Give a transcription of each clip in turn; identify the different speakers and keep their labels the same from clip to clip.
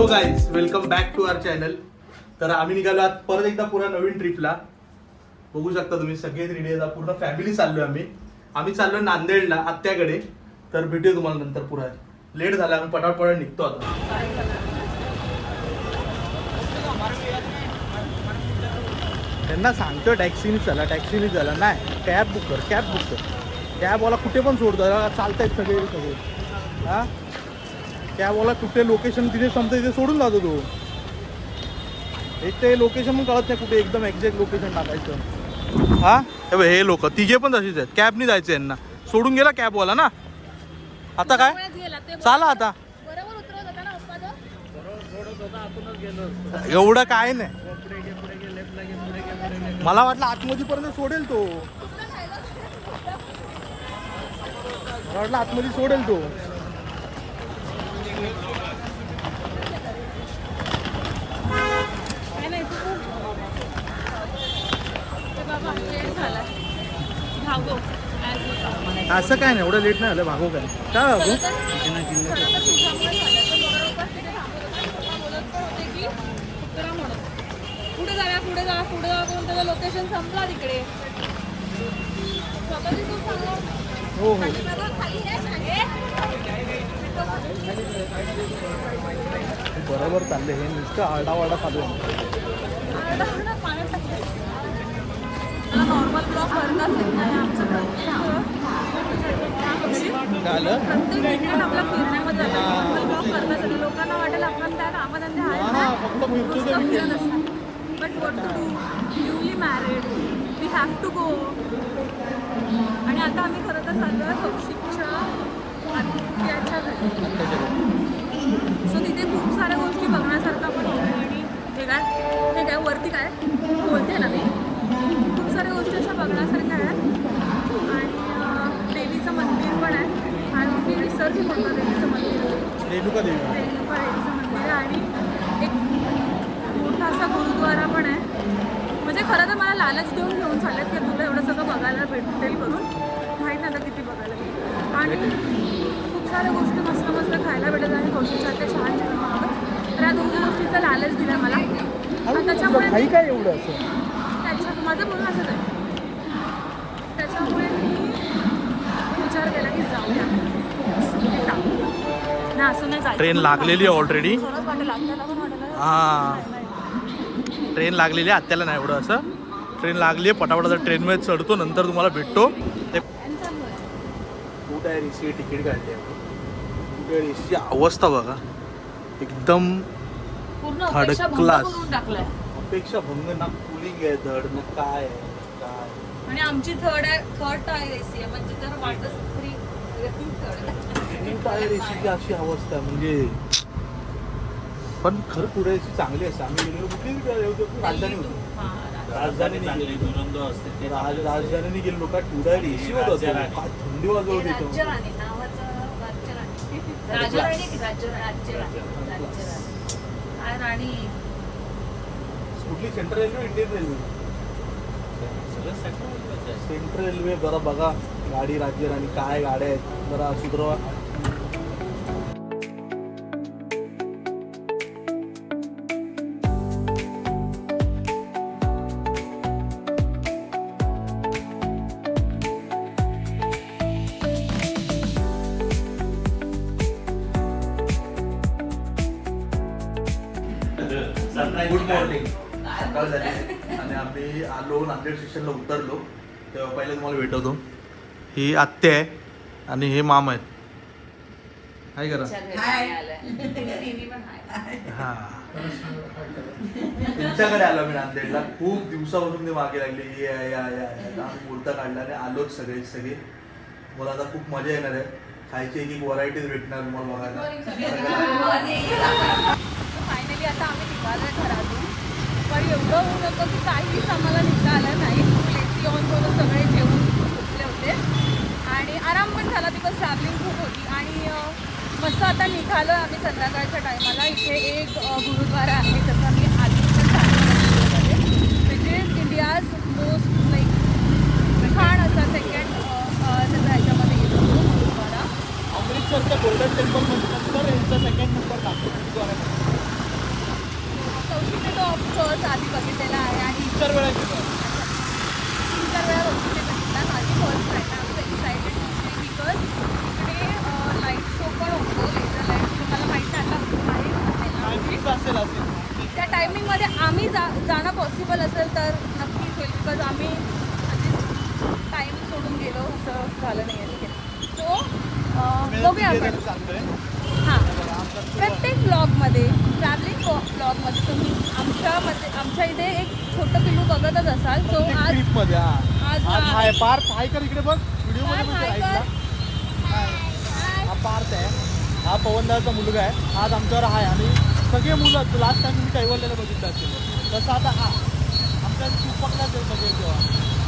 Speaker 1: Guys, welcome back to our channel. तर आम्ही निघालो आत परत एकदा पुन्हा नवीन ट्रिपला. बघू शकता तुम्ही सगळे रेडी आहेत, पूर्ण फॅमिली चाललोय आम्ही चाललोय नांदेडला आत्याकडे. तर भेटूया तुम्हाला नंतर. पुरा लेट झाला, आम्ही पटापट निघतो आता. त्यांना सांगतो टॅक्सीने चला, टॅक्सीने चला. नाही, कॅब बुक कर. कॅबवाला कुठे पण सोडतो, चालतायत सगळे. हा, कॅबवाला कुठे लोकेशन तिथे संपतं तिथे सोडून जातो तो. एक ते लोकेशन पण कळत नाही कुठे एकदम एक्झॅक्ट लोकेशन टाकायचं. हा, हे लोक तिघे पण तशीच आहेत. कॅबनी जायचं यांना, सोडून गेला कॅबवाला ना. आता काय चाला आता, एवढं काय नाही. मला वाटलं आतमध्ये पर्यंत सोडेल तो. मला वाटलं आतमध्ये सोडेल तो. असं काय नाही, एवढं लेट नाही झालं. भागो काय भागो.
Speaker 2: पुढे जा करून त्याचं लोकेशन संपला तिकडे.
Speaker 1: हो. बरोबर चालले हे, नुसतं आरडावारडा चालू आहे.
Speaker 2: नॉर्मल ब्लॉक करतात आपला फिरण्यामध्ये लोकांना वाटेल आपण त्या कामाधंदे आहेत. But what to do, newly married, we have to go. आणि आता आम्ही खरं तर चाललोय कौशिकच्या आत्याच्या घरी. सो तिथे खूप साऱ्या गोष्टी बघण्यासारखं पण आणि हे काय वरती काय बोलते ना मी, खूप साऱ्या गोष्टी अशा बघण्यासारख्या आहेत. आणि देवीचं मंदिर पण आहे. आणि मी विसरली होतं देवीचं मंदिर, रेणुका देवीचं मंदिर आहे. आणि एक मोठा असा गुरुद्वारा पण आहे. म्हणजे खरं तर मला लालच देऊन घेऊन चाललेत की तुला एवढं सगळं बघायला भेटेल करून. माहीत नाही आता किती बघायला भेटेल. आणि खूप साऱ्या गोष्टी मस्त खायला भेटत. आणि कौशिकच्या ते छान जेवण बनवतं. तर या दोन गोष्टीचा लालच दिला मला. त्याच्यामुळे
Speaker 1: काय एवढं असं
Speaker 2: माझं बोलणं असंच आहे. त्याच्यामुळे मी विचार केला की जाऊया, ना असं नाही जायचं.
Speaker 1: ट्रेन लागलेली आहे ऑलरेडी.
Speaker 2: वाटेल आपल्याला पण वाटेल.
Speaker 1: हां, ट्रेन लागलेली आहे. आत्याला नाही एवढं असं. ट्रेन लागली आहे, पटापटा ट्रेनमध्ये चढतो, नंतर तुम्हाला भेटतो. ते कुठं आहे रेसी तिकीट काढली आहे. कुठे रेसीची अवस्था बघा, एकदम थर्ड क्लास. अपेक्षा भंग ना, कुलिंग आहे धड ना, काय आहे काय.
Speaker 2: आणि आमची थर्ड टायर एसी आहे, म्हणजे जर वाटत फ्री
Speaker 1: टायर एसीची अशी अवस्था आहे म्हणजे. पण खरं पुढे एसी चांगली असते. आम्ही गेलेलो कुठली राजधानी होती, राजधानीने गेलो का टुडायर एसी होत होतं. काय थंडी वाजवत होती.
Speaker 2: राणी
Speaker 1: कुठली central railway, Indian railway? Central railway. जरा बघा गाडी राज्य आणि काय गाड्या आहेत, जरा सुधरवा. Good morning. सकाळ झाली आणि आम्ही आलो नांदेड स्टेशनला उतरलो. तेव्हा पहिले तुम्हाला भेटवतो. ही आत्या आहे आणि हे मामा आहेत. हाय करा. हां, तुमच्याकडे आलो मी नांदेडला. खूप दिवसापासून ते मागे लागले या आम्ही बोलता काढला आणि आलोच सगळे. मला आता खूप मजा येणार आहे. खायची एक व्हरायटीज भेटणार तुम्हाला बघायला.
Speaker 2: फायनली आता आम्ही निघालोय घरातून. पण एवढं ऊन होतं की काहीच आम्हाला निघता आलं नाही. एसी ऑन करून सगळे जेवण झोपले होते आणि आराम पण झाला बिकॉज ट्रॅव्हलिंग खूप होती. आणि मस्त आता निघालो आम्ही संध्याकाळच्या टायमाला. इथे एक गुरुद्वारा आहे, जसं मी आधी पण सांगितलं, which is India's most like छान असा सेकंड त्याचा ह्याच्यामध्ये येतो गुरुद्वारा.
Speaker 1: अमृतसरच्या गोल्डन टेम्पल नंतर यांचा सेकंड नंबर लागतो.
Speaker 2: मी तो ऑफकोर्स आधी बघितलेला आहे आणि
Speaker 1: 4 वेळा केलं.
Speaker 2: 3-4 वेळा बघितले बघितला. माझी फर्स्ट टाईम आहे. आमचं एक्सायटेड बिकॉज इकडे लाईट शो पण होतो. लेझर लाईट शो मला माहिती आता आहे असेल
Speaker 1: असेल.
Speaker 2: त्या टायमिंगमध्ये आम्ही जाणं पॉसिबल असेल तर नक्कीच होईल बिकॉज आम्ही टाईम सोडून गेलो असं झालं नाही आहे. सो बघूया आपण. हां, प्रत्येक ब्लॉगमध्ये ट्रॅव्हलिंग ब्लॉगमध्ये तुम्ही आमच्या इथे एक छोटं पिल्लू बघतच असाल. सो आज
Speaker 1: ट्रिपमध्ये
Speaker 2: आज
Speaker 1: आज हाय पार्थ हाय कर इकडे बघ व्हिडिओमध्ये
Speaker 2: हाय,
Speaker 1: म्हणजे
Speaker 2: हाय
Speaker 1: राईटला.
Speaker 2: हाय.
Speaker 1: हा पार्थ आहे. हा पवनदाचा मुलगा आहे. आज आमच्यावर हाय आणि सगळे मुलं लास्ट टाइम मी कैवल्याला बघितलं असेल तसं आता हा आमच्या चुपकलाच आहे सगळे तेव्हा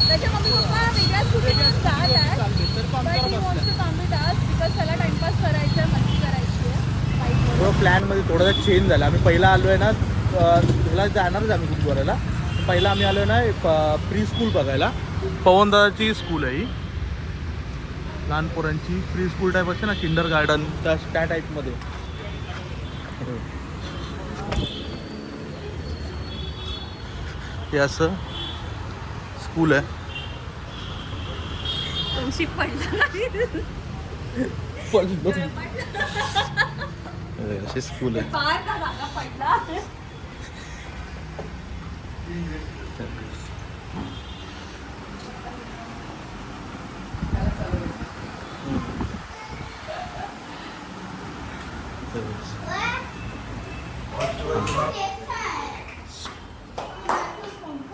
Speaker 2: त्याचे मम्मी पप्पा वेगळ्याच कुठे जात आहे.
Speaker 1: चालले तर पण
Speaker 2: but he wants to come with us because त्याला टाइमपास करायचं आहे, मस्ती करायची आहे बाईकवर.
Speaker 1: थोडं प्लॅनमध्ये थोडासा चेंज झाला. आम्ही पहिला आलो आहे ना ह्याला जाणारच आम्ही गुरुद्वाराला. पहिला आम्ही आलो आहे ना प्री स्कूल बघायला. पवनदाची स्कूल आहे ही लहान पोरांची प्री स्कूल टाईप असते ना किंडर गार्डन त्या टाईपमध्ये. हे असं स्कूल आहे.
Speaker 2: तुमची पडला
Speaker 1: असे स्कूल आहे.
Speaker 2: फार का जागा पडला.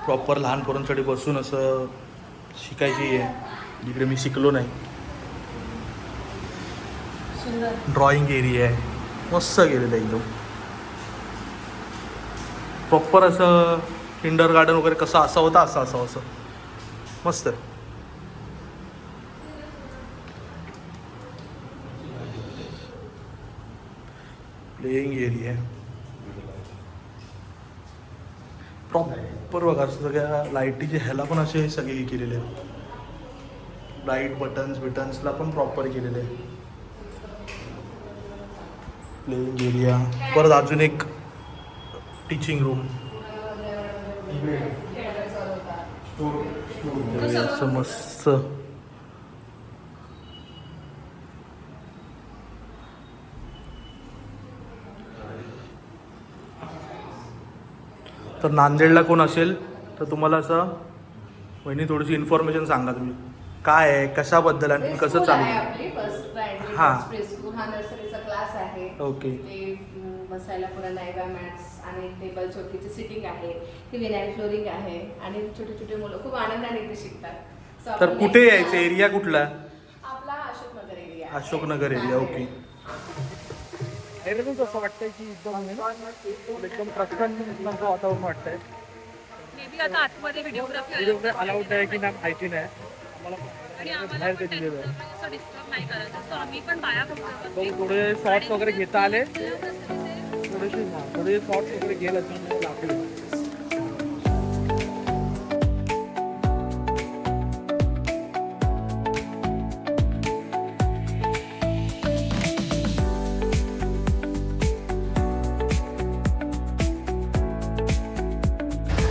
Speaker 1: प्रॉपर लहान पोरांसाठी बसून असं शिकायची आहे जिकडे मी शिकलो नाही. ड्रॉइंग एरिया आहे मस्त गेलेलं एकदम. प्रॉपर असं किंडर गार्डन वगैरे कसं असं होतं असं मस्त आहे. प्लेइंग एरिया आहे प्रॉपर बघा. सगळ्या लाईटीचे ह्याला पण असे सगळे हे केलेले आहेत. लाईट बटन्सला पण प्रॉपर केलेले आहे. प्लेइंग एरिया परत अजून एक टीचिंग रूम असं मस्त. तर नांदेडला कोण असेल तर तुम्हाला असं वहिनी थोडीशी इन्फॉर्मेशन सांगा तुम्ही काय आहे कशाबद्दल आणि कसं चालू आहे.
Speaker 3: आपली फर्स्ट प्रायमरी
Speaker 1: हां.
Speaker 3: फर्स्ट प्री-स्कूल हा नर्सरीचा क्लास आहे.
Speaker 1: ओके.
Speaker 3: ते बसायला पुन्हा नायबा मॅट्स आणि टेबल चौकीची सिटिंग आहे. ती विनाईल फ्लोरिंग आहे आणि छोटे छोटे मुलं खूप आनंदाने इथे शिकतात. So
Speaker 1: तर
Speaker 3: आपण
Speaker 1: कुठे
Speaker 3: next
Speaker 1: यायचं
Speaker 3: class-
Speaker 1: एरिया कुठला
Speaker 3: आपला अशोकनगर एरिया आहे.
Speaker 1: अशोकनगर एरिया. ओके.
Speaker 4: असं वाटतंय की एकदम प्रसन्न वातावरण वाटतंय.
Speaker 2: मे बी आता आतमध्ये व्हिडिओग्राफी
Speaker 4: अलाउड आहे की नाही माहिती नाही आम्हाला
Speaker 2: आणि आम्हाला
Speaker 4: बाहेर
Speaker 2: पण
Speaker 4: ते दिलेलं आहे.
Speaker 2: त्यांचं असं डिस्टर्ब नाही करायचं. सो आम्ही पण बाया बघतो.
Speaker 4: थोडे शॉर्ट्स वगैरे घेता आले थोडे शॉर्ट्स वगैरे गेलं लागले.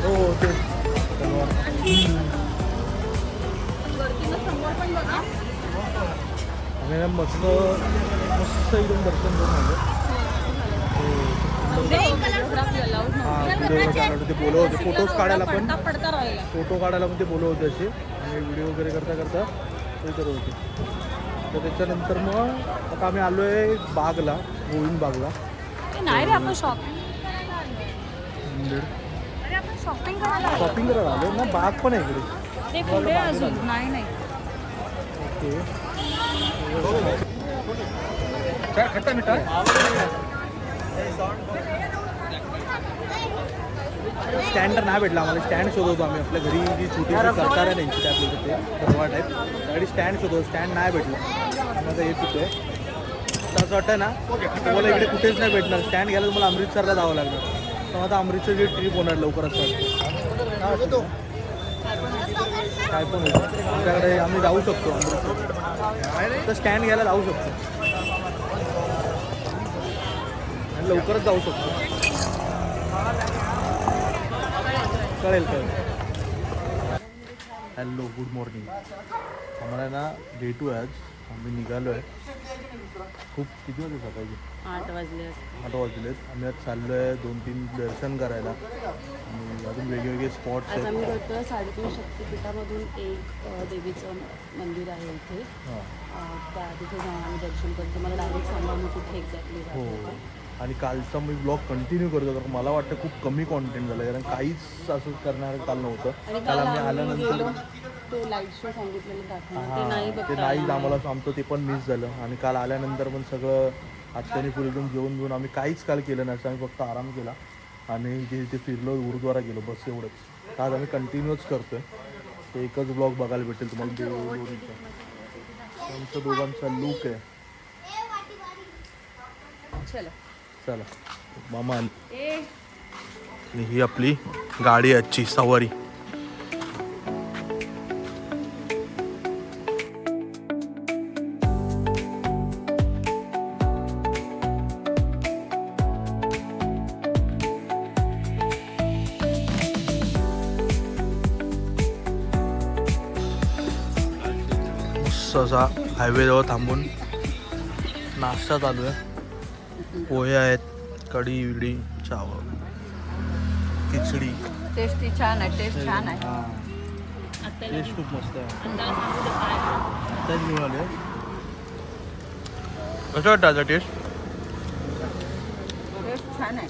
Speaker 1: हो ते
Speaker 2: वरती समोर पण बघा.
Speaker 1: आम्ही ना मस्त एकदम दर्शन करून आलो.
Speaker 2: व्हिडिओग्राफी अलाउड
Speaker 1: हां व्हिडिओ काढायला ते बोलव होते. फोटोज काढायला पण
Speaker 2: पडता राहिला.
Speaker 1: फोटो काढायला पण ते बोलव होते असे आणि व्हिडिओ वगैरे करता ते करत होते. तर त्याच्यानंतर मग आता आम्ही आलो आहे बागला गोविंद बागला.
Speaker 2: नाही रे आपण शॉपिंग अरे आपण शॉपिंग करायला
Speaker 1: शॉपिंग करायला आलो ना. बाग पण आहे इकडे.
Speaker 2: ते पुढे अजून नाही
Speaker 1: ओके.
Speaker 4: खट्टा मिठा
Speaker 1: स्टँड तर नाही भेटला आम्हाला. स्टँड शोधवतो आम्ही आपल्या घरी जी छोटी सरकार आहे त्यांची टाईप होते ते दरवा टाईप त्यासाठी स्टँड शोधवतो. स्टँड नाही भेटलं. आता हे चुकं आहे. तर असं वाटतं ना तुम्हाला इकडे कुठेच नाही भेटणार. स्टँड घ्यायला तुम्हाला अमृतसरला जावं लागणार. तर आता अमृतसरची ट्रिप होणार लवकर असं वाटतं. काय पण होतं आमच्याकडे आम्ही जाऊ शकतो अमृतसर. तर स्टँड घ्यायला जाऊ शकतो आणि लवकरच जाऊ शकतो. कळेल. Hello, good morning. आम्हाला ना भेटू आज. आम्ही निघालो आहे. खूप किती वाजले सकाळी?
Speaker 2: 8 वाजले.
Speaker 1: 8 वाजलेत. आम्ही आज चाललो आहे 2-3 दर्शन करायला आणि अजून वेगवेगळे स्पॉट्स
Speaker 2: आज
Speaker 1: आहेत.
Speaker 2: आम्ही करतो 3.5 शक्तिपीठामधून एक देवीचं मंदिर आहे इथे.
Speaker 1: हां.
Speaker 2: तिथे जाऊन आम्ही दर्शन करतो. मला डायरेक्ट सांगा मी कुठे एक्झॅक्टली
Speaker 1: हो.
Speaker 2: जातो.
Speaker 1: आणि कालचा मी ब्लॉग कंटिन्यू करतो कारण मला वाटतं खूप कमी कॉन्टेंट झालं कारण काहीच असं करणार काल नव्हतं.
Speaker 2: आणि
Speaker 1: काल
Speaker 2: काल
Speaker 1: आम्ही
Speaker 2: आम्ही
Speaker 1: आल्यानंतर
Speaker 2: गेलो ते लाईट शो सांगितलेलं दाखवणार ते नाही
Speaker 1: ते
Speaker 2: बघता
Speaker 1: नाहीच
Speaker 2: आलं
Speaker 1: आम्हाला
Speaker 2: मला.
Speaker 1: आमचं ते पण मिस झालं. आणि काल आल्यानंतर पण सगळं आत्याने फिरून जेवून आम्ही काहीच काल केलं नाही. आम्ही फक्त आराम केला आणि इथे फिरलो, गुरुद्वारा गेलो, बस एवढंच. आज आम्ही कंटिन्यूच करतोय. ते एकच ब्लॉग बघायला भेटेल तुम्हाला देवळीचा. आमच्या दोघांचा लूक आहे. चला मामा. आणि ही आपली गाडी आजची सवारी. मस्त असा हायवेजवळ थांबून नाश्ता चालू आहे. पोहे आहेत, कढी विडी, चावल, खिचडी.
Speaker 2: टेस्टी छान आहे. टेस्ट छान आहे.
Speaker 1: टेस्ट खूप मस्त आहे.
Speaker 2: अंदाज सांगू दे काय आहे.
Speaker 1: आत्ताच मिळाले. कसं वाटतं आता टेस्ट?
Speaker 2: टेस्ट छान आहे.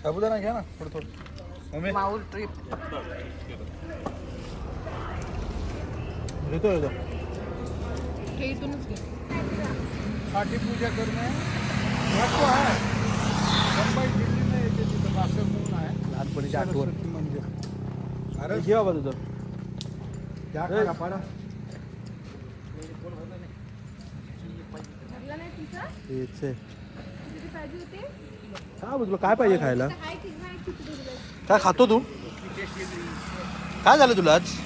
Speaker 1: साबुदाणा घ्या ना थोडं थोडं.
Speaker 2: माऊल ट्रिप.
Speaker 1: येतो येतो.
Speaker 2: हे इथूनच घे.
Speaker 1: पाठी पूजा करणे महत्व आहे. मुंबई दिल्लीला येते तिथं बासर म्हणून आहे. लहानपणीची आठवण मंदिर. अरे घे बाबा तुझं. त्या काढा पाडा. हेच आहे. काय बोल, तुला काय पाहिजे खायला? काय खातो तू? काय झालं तुला आज?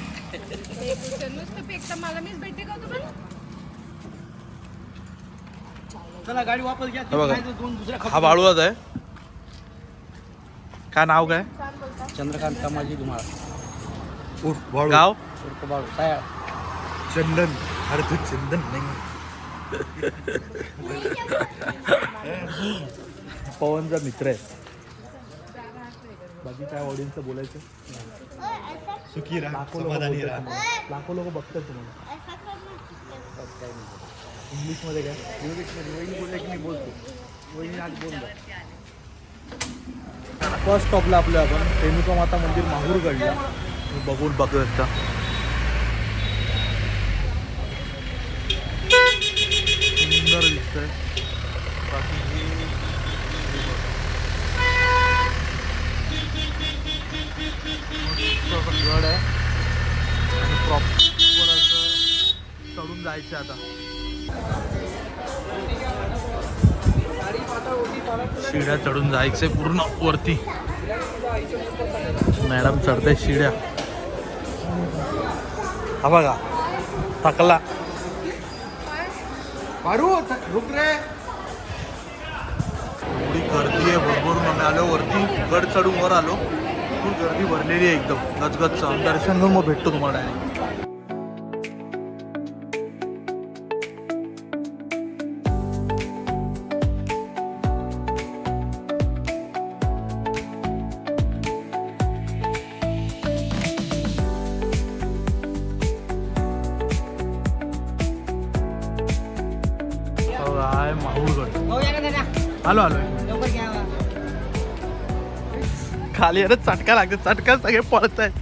Speaker 4: चला गाडी वापस घ्या.
Speaker 1: हे बघा.
Speaker 4: दोन दुसऱ्या
Speaker 1: हा बाळूदाच आहे. काय नाव काय?
Speaker 4: चंद्रकांत कामाजी धुमाळ.
Speaker 1: उर्फ बाळू. गाव
Speaker 4: उर्फ बाळू. काय
Speaker 1: चंदन. अरे तू चंदन नाही. पवनचा मित्र आहे. बाकी काय ऑडियन्सचं बोलायचं? सुखी राहा, लाखो लोक बघतात तुम्हाला. इंग्लिशमध्ये काय? इंग्लिशमध्ये वहिनी बोलले की मी बोलतो. वहिनी आज बोललो. फर्स्ट स्टॉपला आपलं आपण रेणुका माता मंदिर माहूरगडला बघून बघू शकता. सुंदर दिसतंय. बाकी गड आहे आणि प्रॉपर असं चढून जायचं आता. शिड्या चढून जायचंय पूर्ण वरती. मॅडम चढते शिड्या. हा बघा थकला. रुक रे. एवढी गर्दी आहे भरभरून. आम्ही आलो वरती, गड चढून वर आलो. खूप गर्दी भरलेली आहे एकदम गजगजचं. दर्शन घेऊन मग भेटतो तुम्हाला डायरेक्ट. आहे माहूरगड. आलो खाली अरे चटका लागते. चटका सगळे पळत आहेत.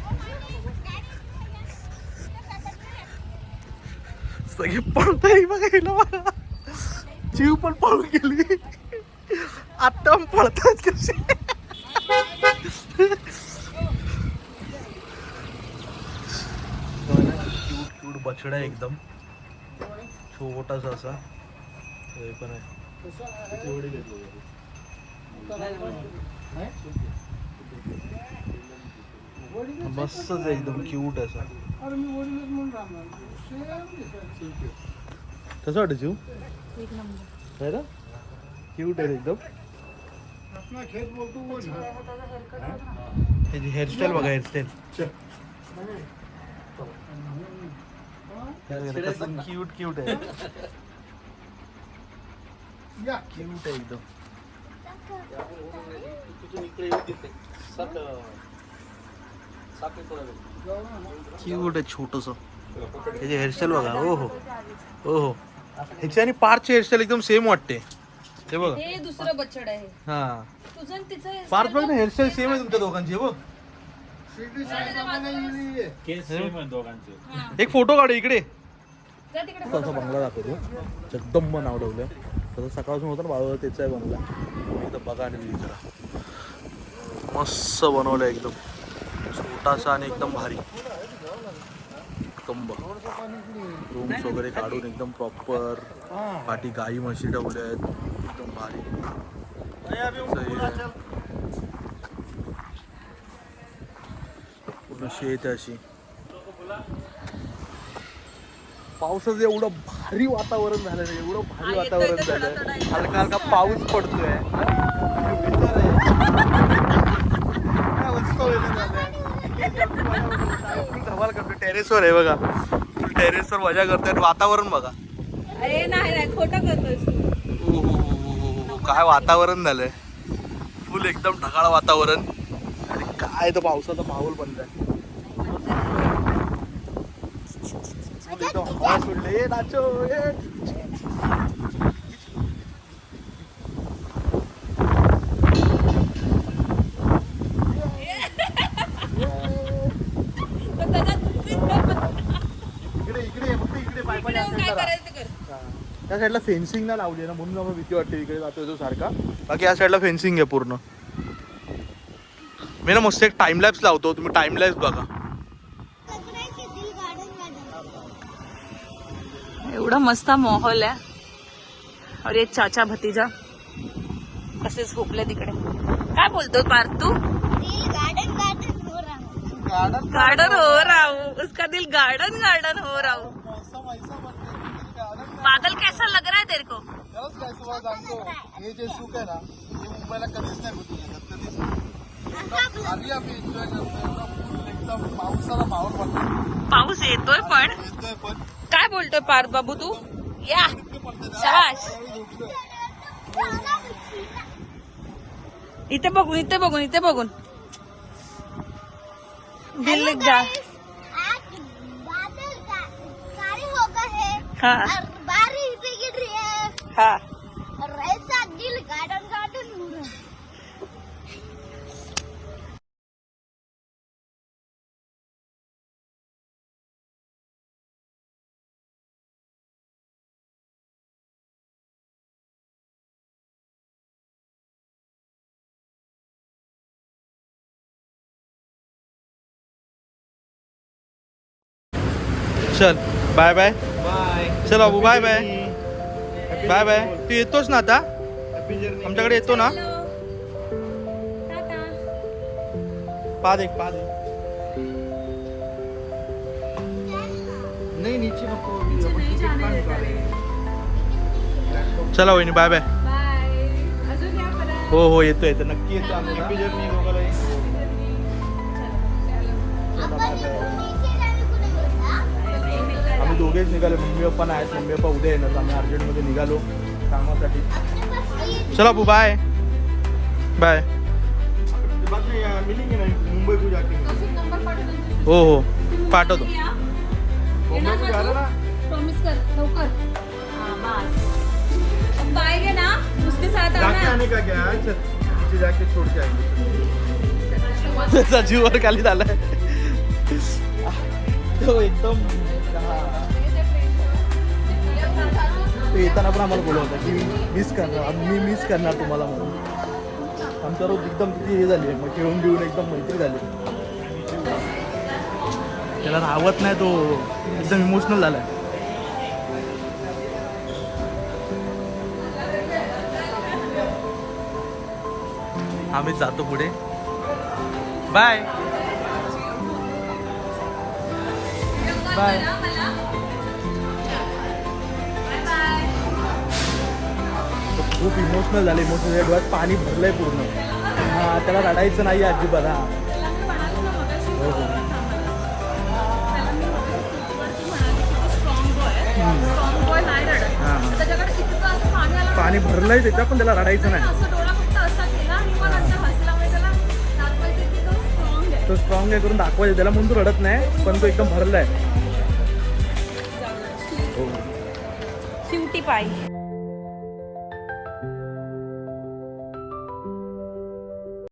Speaker 1: सगळे पळत आहे बघायला. मला जीव पण पळून गेली. आता पण पळतात कसे. क्यूट बछडा आहे एकदम छोटासा असा. हे पण आहे. मस्तच एकदम क्यूट असा. कसं वाटतं जीव?
Speaker 2: एक नंबर.
Speaker 1: आहे ना? क्यूट आहे एकदम. त्याची हेअरस्टाईल बघा, हेअरस्टाईल क्यूट क्यूट आहे. क्यूट आहे एकदम. क्यूट आहे छोटस. त्याची हेअरस्टाईल बघा. हो हो हो हो. ह्याची आणि पार्थची हेअरस्टाईल एकदम सेम वाटते. हे बघा.
Speaker 2: हे दुसरं बछड आहे.
Speaker 1: हा
Speaker 2: तुझं आणि तिचं
Speaker 1: पार्थ बघ ना, हेअरस्टाईल सेम आहे तुमच्या दोघांची. बघ एक फोटो काढू इकडे.
Speaker 2: जा तिकडे.
Speaker 1: तसा बंगला जातो तो. जगदंब नाव ठेवलंय. तसं सकाळपासून होतं ना बाळू, त्याचा आहे बंगला. एकदम बघा आणि जरा मस्त बनवलं एकदम. छोटासा आणि एकदम भारी. कंब रूम्स वगैरे काढून एकदम प्रॉपर. पाठी गाई म्हशी ठेवल्या आहेत एकदम भारी. पूर्ण शेत आहे अशी. पावसाचं एवढं भारी वातावरण झालं ना, एवढं भारी वातावरण झालं. हलका हलका पाऊस पडतोय. धमाल करतोय. टेरेसवर आहे बघा, टेरेसवर मजा करतोय. वातावरण बघा.
Speaker 2: अरे नाही खोटं करतोस.
Speaker 1: काय वातावरण झालंय. फुल एकदम ढगाळ वातावरण. आणि काय तो पावसाचा माहोल बनलाय. एकदम हवा सोडले. नाचो त्या साईडला फेन्सिंग ना लावली ना, म्हणून आम्हाला भीती वाटते. इकडे जातो तो सारखा. बाकी या साईडला फेन्सिंग आहे पूर्ण. मी ना मस्त एक टाइम लॅप्स लावतो. तुम्ही टाइम लॅप्स बघा.
Speaker 2: एवढा मस्त माहोल आहे. और एक चाचा भतीजा कसे झोपले तिकडे. काय बोलतो पार्थ तू? गार्डन हो रहा हूँ. उसका दिल गार्डन गार्डन हो रहा हूँ. बादल कैसा लग रहा है तेरे को?
Speaker 1: हे जे सुख आहे ना, हे मुंबईला कधीच नाही होत. एकदम पावसाला माहोल बनतो.
Speaker 2: पाऊस येतोय पण काय बोलतोय पार्थ बाबू तू? या शाबाश. इथे बघून इथे बघून इथे बघून दिल जा. हाँ
Speaker 5: बारिश भी गिर रही है.
Speaker 2: हाँ
Speaker 5: और ऐसा दिल गार्डन गार्डन हो रहा है.
Speaker 1: चल बाय बाय. चल बाबू बाय बाय. Bye bye. तू येतोस ना आता आमच्याकडे? येतो ना? पा दे नाही नीचे नको. चला वहिनी बाय बाय. हो हो येतो येतो नक्की येतो. आम्ही
Speaker 5: आपण नीचे जाणे कुठे गेला?
Speaker 1: आम्ही दोघेच निघालो. मम्मी पप्पा नाही आहेत. मम्मी पप्पा उद्या येणार. आम्ही अर्जंटमध्ये निघालो कामासाठी. चला बाबू बाय बाय. मुंबई को जाके हो हो पाठवतो.
Speaker 2: प्रॉमिस कर लवकर. बाय गे ना उसके साथ
Speaker 1: जाके आने का क्या है? चल नीचे जाके छोड़ के आएंगे. त्याचा जीवर खाली झालाय तो एकदम. तो येताना पण आम्हाला बोलत होता की मी मिस करणार तुम्हाला म्हणून. आमच्या रोज एकदम किती हे झाली. मग खेळून घेऊन एकदम मैत्री झाली. त्याला राहत नाही. तो एकदम इमोशनल झालाय. आम्ही जातो पुढे. Bye bye. खूप इमोशनल झाले, इमोशनल डोळ्यात पाणी भरलंय पूर्ण. हा त्याला रडायचं नाही अजिबात. हा
Speaker 2: त्याला मी म्हणाले ना मगाशी,
Speaker 1: हो, हो.
Speaker 2: त्याला मी मगाशी वरती म्हणाले की तू स्ट्रॉंग बॉय आहे. स्ट्रॉंग बॉय नाही रडत.
Speaker 1: हा, हा.
Speaker 2: त्याच्याकडे इतकं असं पाणी आलं,
Speaker 1: पाणी भरलंय त्याच्या, पण त्याला रडायचं नाही.
Speaker 2: असं डोळा फक्त असा केला आणि मग असं हसला. म्हणजे त्याला दाखवायचं की तो स्ट्रॉंग आहे.
Speaker 1: तो स्ट्रॉंग आहे करून दाखवायचं त्याला, म्हणून तो रडत नाही, पण तो एकदम भरलाय.
Speaker 2: क्युटी पाय.